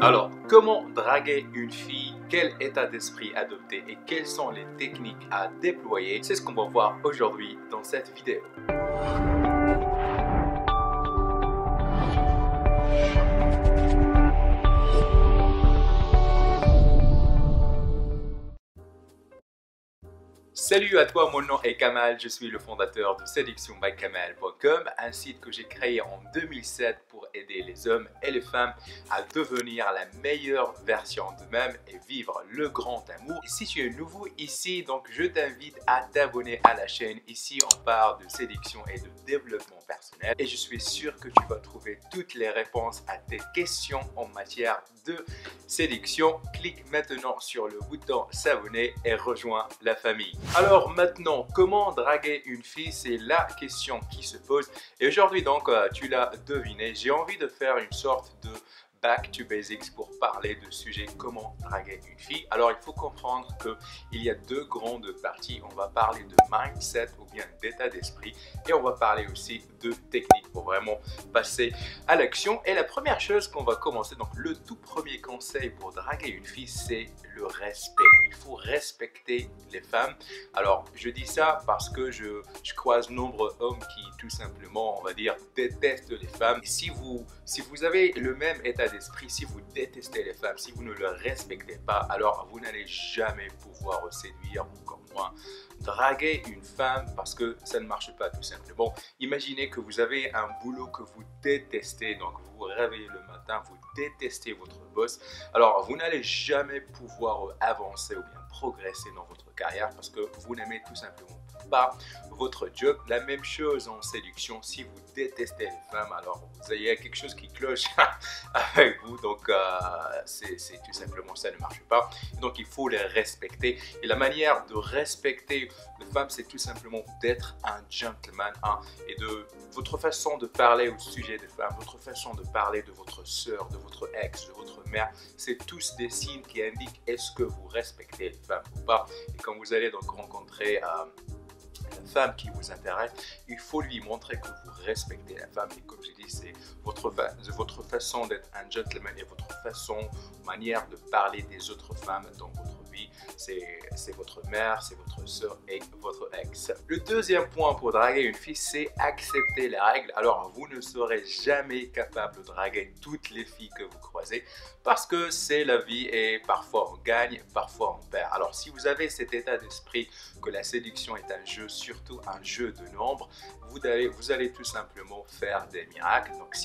Alors, comment draguer une fille, quel état d'esprit adopter et quelles sont les techniques à déployer, c'est ce qu'on va voir aujourd'hui dans cette vidéo. Salut à toi, mon nom est Kamal, je suis le fondateur de séductionbykamal.com, un site que j'ai créé en 2007 pour aider les hommes et les femmes à devenir la meilleure version d'eux-mêmes et vivre le grand amour. Et si tu es nouveau ici, donc je t'invite à t'abonner à la chaîne. Ici, on parle de séduction et de développement personnel et je suis sûr que tu vas trouver toutes les réponses à tes questions en matière de séduction. Clique maintenant sur le bouton s'abonner et rejoins la famille. Alors maintenant, comment draguer une fille? C'est la question qui se pose. Et aujourd'hui donc, tu l'as deviné, j'ai envie de faire une sorte de back to basics pour parler de sujet comment draguer une fille. Alors il faut comprendre qu'il y a deux grandes parties. On va parler de mindset ou bien d'état d'esprit et on va parler aussi de technique pour vraiment passer à l'action. Et la première chose qu'on va commencer, donc le tout premier conseil pour draguer une fille, c'est le respect. Il faut respecter les femmes. Alors je dis ça parce que je croise nombreux hommes qui tout simplement, on va dire, détestent les femmes. Et si vous avez le même état d'esprit, si vous détestez les femmes, si vous ne les respectez pas, alors vous n'allez jamais pouvoir séduire, encore moins draguer une femme, parce que ça ne marche pas tout simplement. Imaginez que vous avez un boulot que vous détestez, donc vous vous réveillez le matin, vous détestez votre boss, alors vous n'allez jamais pouvoir avancer ou bien progresser dans votre carrière parce que vous n'aimez tout simplement pas votre job. La même chose en séduction, si vous détestez les femmes, alors vous avez quelque chose qui cloche avec vous, donc c'est tout simplement ça ne marche pas. Donc il faut les respecter et la manière de respecter les femmes, c'est tout simplement d'être un gentleman, et de votre façon de parler au sujet des femmes, votre façon de parler de votre soeur, de votre ex, de votre mère, c'est tous des signes qui indiquent est-ce que vous respectez les femmes ou pas. Et quand vous allez donc rencontrer la femme qui vous intéresse, il faut lui montrer que vous respectez la femme. Et comme je dis, c'est votre façon d'être un gentleman et votre manière de parler des autres femmes dans votre vie. C'est votre mère, c'est votre soeur et votre ex. Le deuxième point pour draguer une fille, c'est accepter les règles. Alors, vous ne serez jamais capable de draguer toutes les filles que vous croisez parce que c'est la vie et parfois on gagne, parfois on perd. Alors, si vous avez cet état d'esprit que la séduction est un jeu, surtout un jeu de nombres, vous allez tout simplement faire des miracles. Donc,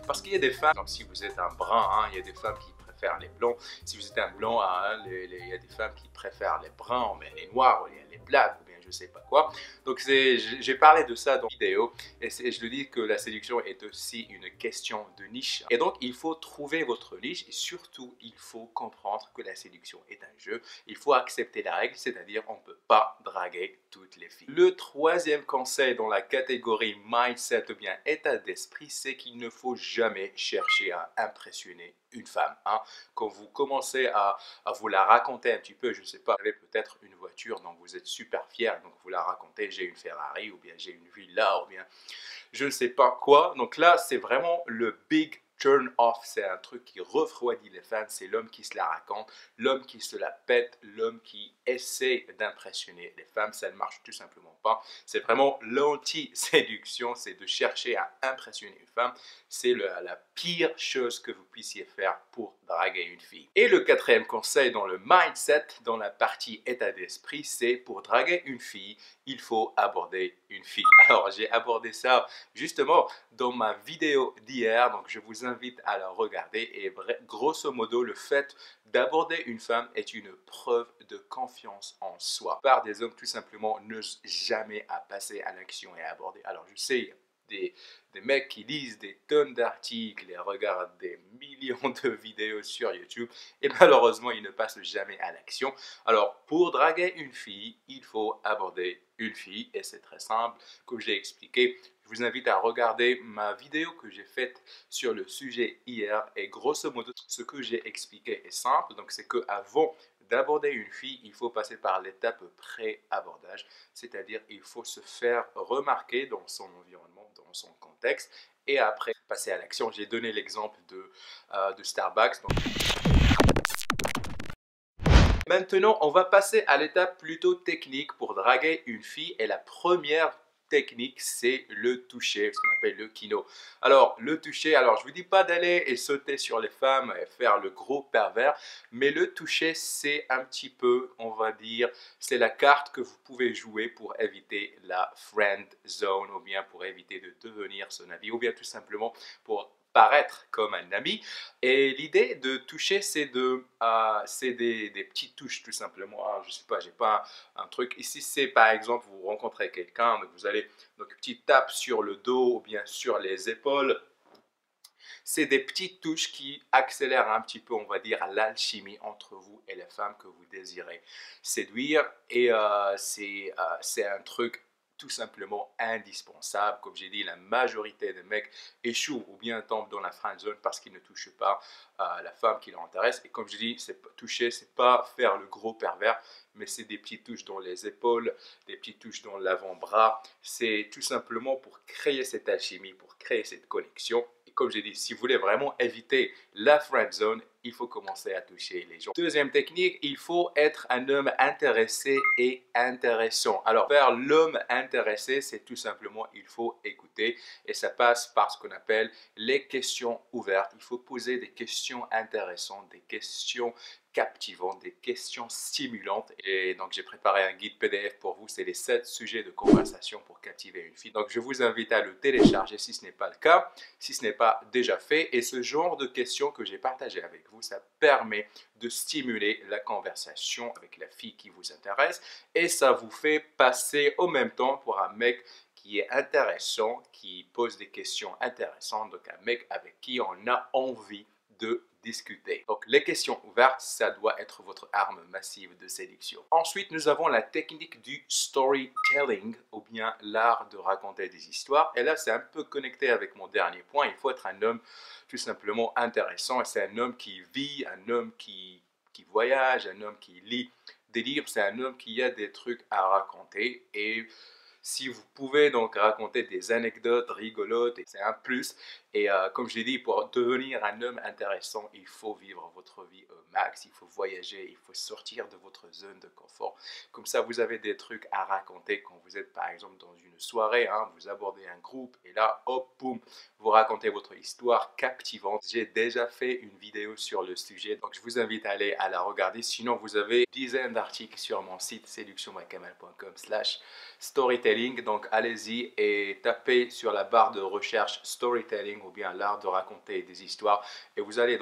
parce qu'il y a des femmes, donc si vous êtes un brun, il y a des femmes qui préfèrent les blancs. Si vous êtes un blanc, il y a des femmes qui préfèrent les bruns, mais les noirs, les blacks, ou bien je sais pas quoi. Donc j'ai parlé de ça dans la vidéo et je le dis que la séduction est aussi une question de niche. Et donc il faut trouver votre niche et surtout il faut comprendre que la séduction est un jeu. Il faut accepter la règle, c'est-à-dire on ne peut pas draguer toutes les filles. Le troisième conseil dans la catégorie mindset ou bien état d'esprit, c'est qu'il ne faut jamais chercher à impressionner une femme. Quand vous commencez à vous la raconter un petit peu, je ne sais pas, vous avez peut-être une voiture dont vous êtes super fier, donc vous la racontez, j'ai une Ferrari ou bien j'ai une villa ou bien je ne sais pas quoi. Donc là, c'est vraiment le big turn off, c'est un truc qui refroidit les fans, c'est l'homme qui se la raconte, l'homme qui se la pète, l'homme qui essaie d'impressionner les femmes, ça ne marche tout simplement pas. C'est vraiment l'anti-séduction, c'est de chercher à impressionner une femme, c'est la pire chose que vous puissiez faire pour draguer une fille. Et le quatrième conseil dans le mindset, dans la partie état d'esprit, c'est pour draguer une fille, il faut aborder une fille. Alors j'ai abordé ça justement dans ma vidéo d'hier, donc je vous invite à la regarder et grosso modo le fait d'aborder une femme est une preuve de confiance en soi. La plupart des hommes tout simplement n'osent jamais à passer à l'action et à aborder. Alors je sais, des mecs qui lisent des tonnes d'articles et regardent des millions de vidéos sur YouTube et malheureusement ils ne passent jamais à l'action. Alors pour draguer une fille, il faut aborder une fille et c'est très simple, comme j'ai expliqué. Je vous invite à regarder ma vidéo que j'ai faite sur le sujet hier et grosso modo ce que j'ai expliqué est simple, donc c'est qu'avant d'aborder une fille, il faut passer par l'étape pré-abordage, c'est-à-dire il faut se faire remarquer dans son environnement, dans son contexte et après passer à l'action. J'ai donné l'exemple de Starbucks. Donc, maintenant, on va passer à l'étape plutôt technique pour draguer une fille. Et la première technique, c'est le toucher, ce qu'on appelle le kino. Alors, le toucher, alors je ne vous dis pas d'aller et sauter sur les femmes et faire le gros pervers, mais le toucher, c'est un petit peu, on va dire, c'est la carte que vous pouvez jouer pour éviter la friend zone, ou bien pour éviter de devenir son ami, ou bien tout simplement pour paraître comme un ami. Et l'idée de toucher, c'est des petites touches tout simplement. Alors, je sais pas, j'ai pas un truc. Ici, c'est par exemple, vous rencontrez quelqu'un, donc vous allez, donc petite tape sur le dos ou bien sur les épaules. C'est des petites touches qui accélèrent un petit peu, on va dire, l'alchimie entre vous et les femmes que vous désirez séduire. Et c'est un truc tout simplement indispensable. Comme j'ai dit, la majorité des mecs échouent ou bien tombent dans la friend zone parce qu'ils ne touchent pas la femme qui leur intéresse. Et comme je dis, toucher, c'est pas faire le gros pervers, mais c'est des petites touches dans les épaules, des petites touches dans l'avant-bras. C'est tout simplement pour créer cette alchimie, pour créer cette connexion. Et comme j'ai dit, si vous voulez vraiment éviter la friend zone, il faut commencer à toucher les gens. Deuxième technique, il faut être un homme intéressé et intéressant. Alors, vers l'homme intéressé, c'est tout simplement, il faut écouter. Et ça passe par ce qu'on appelle les questions ouvertes. Il faut poser des questions intéressantes, des questions captivantes, des questions stimulantes. Et donc, j'ai préparé un guide PDF pour vous. C'est les 7 sujets de conversation pour captiver une fille. Donc, je vous invite à le télécharger si ce n'est pas le cas, si ce n'est pas déjà fait. Et ce genre de questions que j'ai partagées avec vous, ça permet de stimuler la conversation avec la fille qui vous intéresse. Et ça vous fait passer au même temps pour un mec qui est intéressant, qui pose des questions intéressantes. Donc, un mec avec qui on a envie de discuter. Donc, les questions ouvertes, ça doit être votre arme massive de séduction. Ensuite, nous avons la technique du storytelling, ou bien l'art de raconter des histoires. Et là, c'est un peu connecté avec mon dernier point. Il faut être un homme tout simplement intéressant. Et c'est un homme qui vit, un homme qui voyage, un homme qui lit des livres. C'est un homme qui a des trucs à raconter. Et si vous pouvez donc raconter des anecdotes rigolotes, c'est un plus. Et comme je l'ai dit, pour devenir un homme intéressant, il faut vivre votre vie au max, il faut voyager, il faut sortir de votre zone de confort. Comme ça, vous avez des trucs à raconter quand vous êtes par exemple dans une soirée, hein, vous abordez un groupe et là, hop, boum, vous racontez votre histoire captivante. J'ai déjà fait une vidéo sur le sujet, donc je vous invite à aller à la regarder. Sinon, vous avez dizaines d'articles sur mon site séductionbykamel.com/storytelling. Donc, allez-y et tapez sur la barre de recherche storytelling ou bien l'art de raconter des histoires et vous allez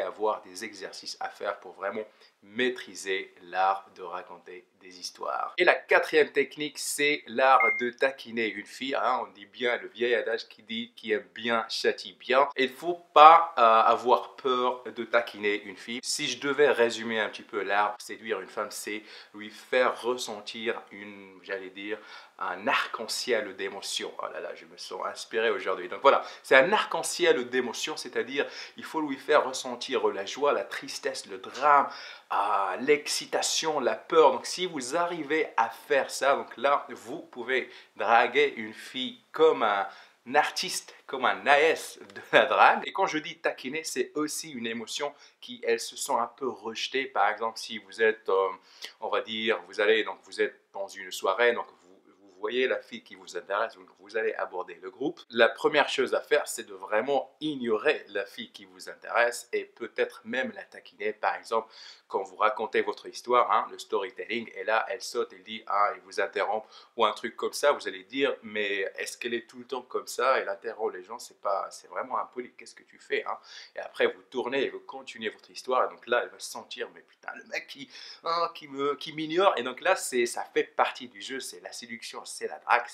avoir des exercices à faire pour vraiment maîtriser l'art de raconter des histoires. Et la quatrième technique, c'est l'art de taquiner une fille, hein. On dit bien le vieil adage qui dit qui aime bien châtie bien. Il ne faut pas avoir peur de taquiner une fille. Si je devais résumer un petit peu l'art de séduire une femme, c'est lui faire ressentir j'allais dire, un arc-en-ciel d'émotions. Oh là là, je me sens inspiré aujourd'hui. Donc voilà, c'est un arc-en-ciel d'émotions, c'est-à-dire il faut lui faire ressentir la joie, la tristesse, le drame, l'excitation, la peur. Donc si vous arrivez à faire ça, donc là, vous pouvez draguer une fille comme un artiste, comme un AS de la drague. Et quand je dis taquiner, c'est aussi une émotion qui, elle se sent un peu rejetée. Par exemple, si vous êtes, on va dire, vous êtes dans une soirée, donc vous voyez la fille qui vous intéresse, donc vous allez aborder le groupe. La première chose à faire, c'est de vraiment ignorer la fille qui vous intéresse et peut-être même la taquiner. Par exemple, quand vous racontez votre histoire, hein, le storytelling, et là, elle saute, elle dit, ah, il vous interrompt, ou un truc comme ça, vous allez dire, mais est-ce qu'elle est tout le temps comme ça? Elle interrompt les gens, c'est vraiment impoli, qu'est-ce que tu fais, hein? Et après, vous tournez et vous continuez votre histoire, et donc là, elle va se sentir, mais putain, le mec qui m'ignore, et donc là, ça fait partie du jeu, c'est la séduction, c'est la drague,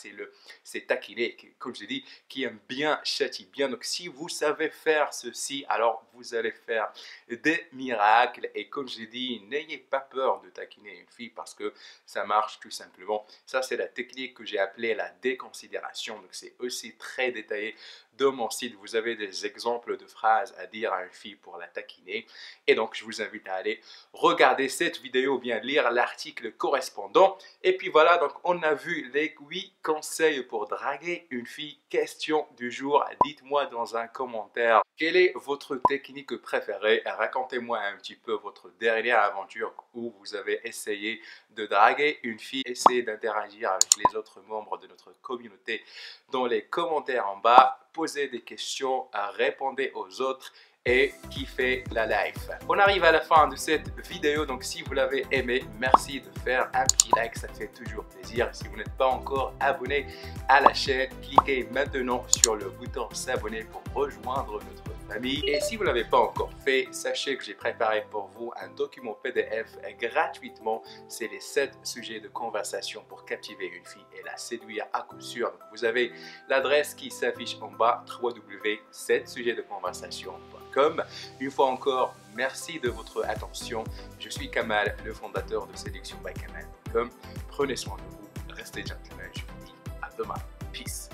c'est taquiner, comme je dis, qui aime bien, châtie bien. Donc si vous savez faire ceci, alors vous allez faire des miracles. Et comme je dit, n'ayez pas peur de taquiner une fille parce que ça marche tout simplement. Ça, c'est la technique que j'ai appelée la déconsidération. Donc c'est aussi très détaillé dans mon site. Vous avez des exemples de phrases à dire à une fille pour la taquiner. Et donc, je vous invite à aller regarder cette vidéo ou bien lire l'article correspondant. Et puis voilà, donc on a vu les avec 8 conseils pour draguer une fille. Question du jour, dites-moi dans un commentaire quelle est votre technique préférée. Racontez-moi un petit peu votre dernière aventure où vous avez essayé de draguer une fille. Essayez d'interagir avec les autres membres de notre communauté dans les commentaires en bas. Posez des questions, répondez aux autres et kiffez la life. On arrive à la fin de cette vidéo, donc si vous l'avez aimé, merci de faire un petit like, ça fait toujours plaisir. Si vous n'êtes pas encore abonné à la chaîne, cliquez maintenant sur le bouton s'abonner pour rejoindre notre famille. Et si vous ne l'avez pas encore fait, sachez que j'ai préparé pour vous un document PDF gratuitement. C'est les 7 sujets de conversation pour captiver une fille et la séduire à coup sûr. Donc, vous avez l'adresse qui s'affiche en bas, www.7sujetdeconversation.com. Une fois encore, merci de votre attention. Je suis Kamal, le fondateur de séductionbykamal.com. Prenez soin de vous, restez gentlemen. Je vous dis à demain. Peace.